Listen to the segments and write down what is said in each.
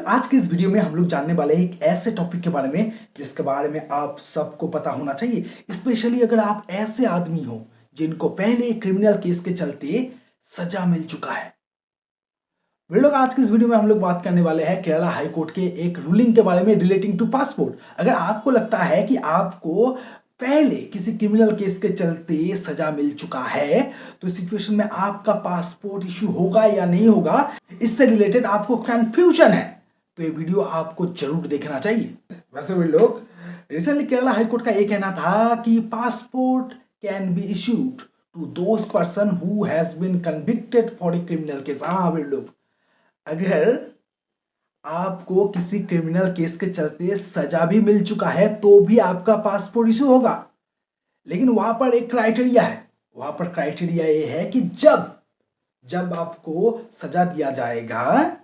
आज के इस वीडियो में हम लोग जानने वाले हैं एक ऐसे टॉपिक के बारे में जिसके बारे में आप सबको पता होना चाहिए, स्पेशली अगर आप ऐसे आदमी हो जिनको पहले क्रिमिनल केस के चलते सजा मिल चुका है। वे लोग आज के इस वीडियो में हम लोग बात करने वाले हैं केरला हाई कोर्ट के एक रूलिंग के बारे में रिलेटिंग टू पासपोर्ट। अगर आपको लगता है कि आपको पहले किसी क्रिमिनल केस के चलते सजा मिल चुका है तो इस सिचुएशन में आपका पासपोर्ट इश्यू होगा या नहीं होगा, इससे रिलेटेड आपको कंफ्यूजन है तो ये वीडियो आपको जरूर देखना चाहिए। वैसे वे लोग रिसेंटली केरला हाई कोर्ट का ये कहना था कि passport can be issued to those person who has been convicted for a criminal case. हाँ वे लोग, अगर आपको किसी क्रिमिनल केस के चलते सजा भी मिल चुका है तो भी आपका पासपोर्ट इशू होगा, लेकिन वहां पर एक क्राइटेरिया है। वहां पर क्राइटेरिया ये है कि जब आपको सजा दिया जाएगा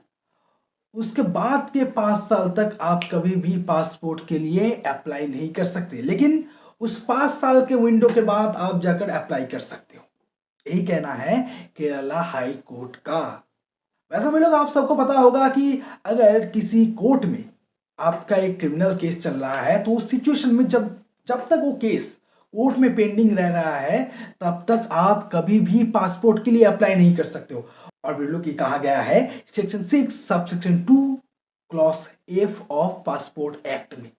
उसके बाद के 5 साल तक आप कभी भी पासपोर्ट के लिए अप्लाई नहीं कर सकते, लेकिन उस 5 साल के विंडो के बाद आप जाकर अप्लाई कर सकते हो। यही कहना है केरला हाई कोर्ट का। वैसे भी लोग आप सबको पता होगा कि अगर किसी कोर्ट में आपका एक क्रिमिनल केस चल रहा है तो उस सिचुएशन में जब जब तक वो केस कोर्ट में पेंडिंग रह रहा है तब तक आप कभी भी पासपोर्ट के लिए अप्लाई नहीं कर सकते हो। और वे लोग की कहा गया है section 6 subsection 2 clause F of passport act में,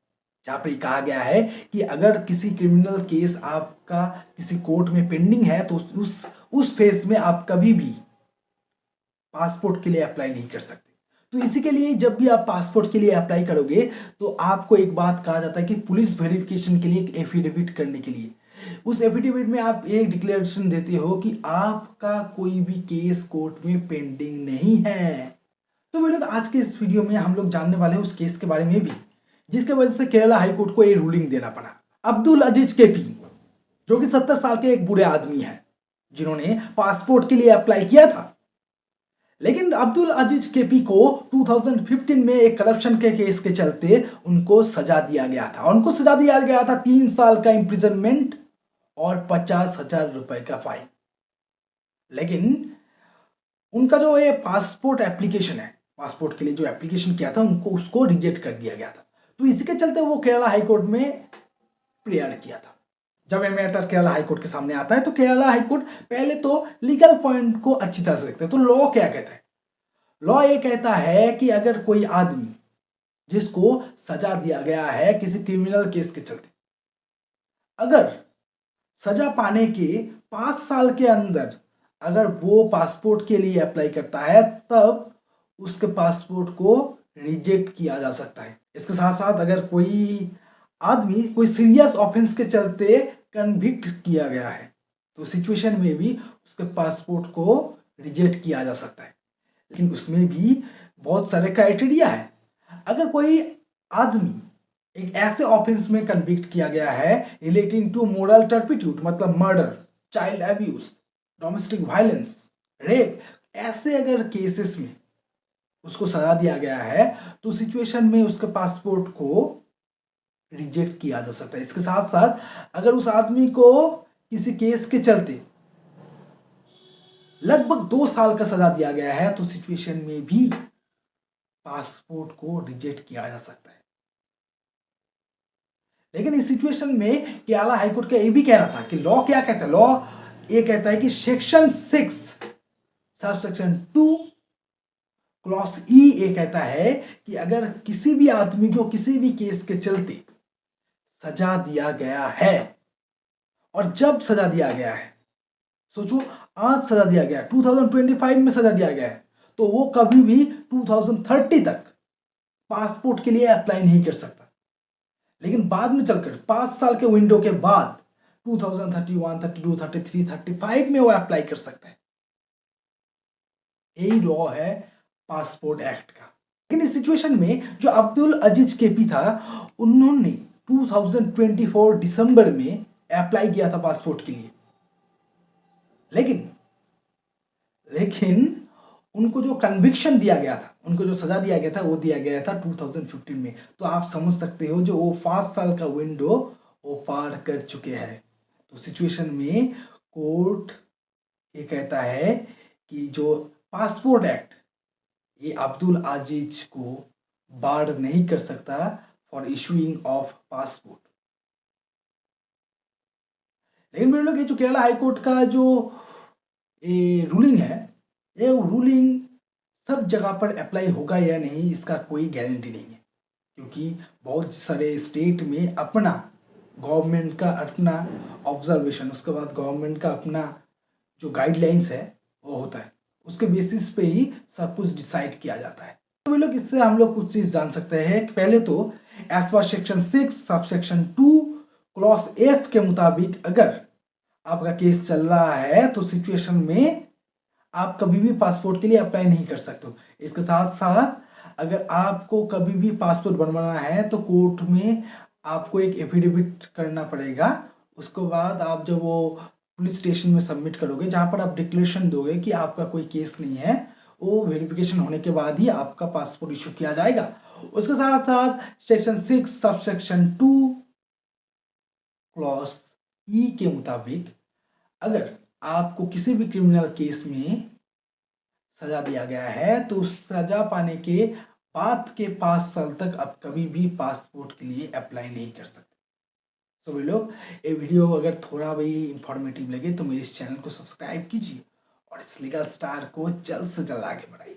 जहां पर कहा गया है कि अगर किसी क्रिमिनल केस आपका किसी कोर्ट में पेंडिंग है तो उस फेज में आप कभी भी पासपोर्ट के लिए अप्लाई नहीं कर सकते। तो इसी के लिए जब भी आप पासपोर्ट के लिए अप्लाई करोगे तो आपको एक बात कहा जाता है कि पुलिस वेरिफिकेशन के लिए एक एफिडेविट करने के लिए, उस एफिडेविट में आप एक डिक्लेरेशन देते हो कि आपका कोई भी केस कोर्ट में पेंडिंग नहीं है। तो वे लोग आज के इस वीडियो में हम लोग जानने वाले हैं उस केस के बारे में भी जिसके वजह से केरला हाई कोर्ट को ये रूलिंग देना पड़ा। अब्दुल अजीज केपी जो कि 70 साल के एक बूढ़े आदमी हैं जिन्होंने पासपोर्ट के लिए अप्लाई किया था, लेकिन अब्दुल अजीज केपी को 2015 में एक करप्शन के केस के चलते उनको सजा दिया गया था। उनको सजा दिया गया था 3 साल का इंप्रिजनमेंट और 50,000 रुपए का फाइन। लेकिन उनका जो ये पासपोर्ट एप्लीकेशन है, पासपोर्ट के लिए जो एप्लीकेशन किया था उनको उसको रिजेक्ट कर दिया गया था। तो इसी के चलते वो केरला हाई कोर्ट में प्रेयर किया था। जब ये मैटर केरला हाई कोर्ट के सामने आता है तो केरला हाई कोर्ट पहले तो लीगल पॉइंट को अच्छी तरह से देखते हैं। तो लॉ क्या कहता है? लॉ ये कहता है कि अगर कोई आदमी जिसको सजा दिया गया है किसी क्रिमिनल केस के चलते, अगर सजा पाने के 5 साल के अंदर अगर वो पासपोर्ट के लिए अप्लाई करता है तब उसके पासपोर्ट को रिजेक्ट किया जा सकता है। इसके साथ साथ अगर कोई आदमी कोई सीरियस ऑफेंस के चलते कन्विक्ट किया गया है तो सिचुएशन में भी उसके पासपोर्ट को रिजेक्ट किया जा सकता है, लेकिन उसमें भी बहुत सारे क्राइटेरिया है। अगर कोई आदमी एक ऐसे ऑफेंस में कन्विक्ट किया गया है रिलेटिंग टू मोरल टर्पिट्यूड, मतलब murder, child abuse, domestic violence, rape, ऐसे अगर केसेस में उसको सजा दिया गया है तो सिचुएशन में उसके पासपोर्ट को रिजेक्ट किया जा सकता है। इसके साथ साथ अगर उस आदमी को किसी केस के चलते लगभग 2 साल का सजा दिया गया है तो सिचुएशन में भी पासपोर्ट को रिजेक्ट किया जा सकता है। लेकिन इस सिचुएशन में केरला हाईकोर्ट का ये भी कहना था कि लॉ क्या कहता है? लॉ ये कहता है कि सेक्शन 6 सबसेक्शन 2 क्लॉज ई ये कहता है कि अगर किसी भी आदमी को किसी भी केस के चलते सजा दिया गया है, और जब सजा दिया गया है, सोचो आज सजा दिया गया 2025 में सजा दिया गया है, तो वो कभी भी 2030 तक पासपोर्ट के लिए अप्लाई नहीं कर सकता। लेकिन बाद में चलकर 5 साल के विंडो के बाद 2031, 32, 33, 35 में वो अप्लाई कर सकता है। यही लॉ है पासपोर्ट एक्ट का। लेकिन इस सिचुएशन में जो अब्दुल अजीज केपी था उन्होंने 2024 दिसंबर में अप्लाई किया था पासपोर्ट के लिए, लेकिन उनको जो कन्विक्शन दिया गया था, उनको जो सजा दिया गया था वो दिया गया था 2015 में। तो आप समझ सकते हो जो वो 5 साल का विंडो वो पार कर चुके हैं। तो सिचुएशन में कोर्ट ये कहता है कि जो पासपोर्ट एक्ट ये अब्दुल अजीज को बार नहीं कर सकता फॉर इशूइंग ऑफ पासपोर्ट। लेकिन मेरे लोग ये जो केरला हाई कोर्ट का जो ये रूलिंग है, ये रूलिंग सब जगह पर अप्लाई होगा या नहीं इसका कोई गारंटी नहीं है, क्योंकि बहुत सारे स्टेट में अपना गवर्नमेंट का अपना ऑब्जर्वेशन, उसके बाद गवर्नमेंट का अपना जो गाइडलाइंस है वो होता है, उसके बेसिस पे ही सब कुछ डिसाइड किया जाता है। तो लोग इससे हम लोग कुछ चीज़ जान सकते हैं कि पहले तो as per section 6 sub section 2 clause F के मुताबिक अगर आपका केस चल रहा है तो सिचुएशन में आप कभी भी पासपोर्ट के लिए अप्लाई नहीं कर सकते हो। इसके साथ साथ अगर आपको कभी भी पासपोर्ट बनवाना है तो कोर्ट में आपको एक एफिडेविट करना पड़ेगा। उसके बाद आप जब वो पुलिस स्टेशन में सबमिट करोगे, जहाँ पर आप डिक्लेरेशन दोगे कि आपका कोई केस नहीं है, वो वेरिफिकेशन होने के बाद ही आपका पासपोर्ट इशू किया जाएगा। उसके साथ साथ सेक्शन 6 सब सेक्शन 2 क्लॉज ई के मुताबिक अगर आपको किसी भी क्रिमिनल केस में सजा दिया गया है तो उस सजा पाने के बाद के 5 साल तक आप कभी भी पासपोर्ट के लिए अप्लाई नहीं कर सकते। तो भाई लोग, ये वीडियो अगर थोड़ा भी इंफॉर्मेटिव लगे तो मेरे इस चैनल को सब्सक्राइब कीजिए और इस लीगल स्टार को जल्द से जल्द आगे बढ़ाइए।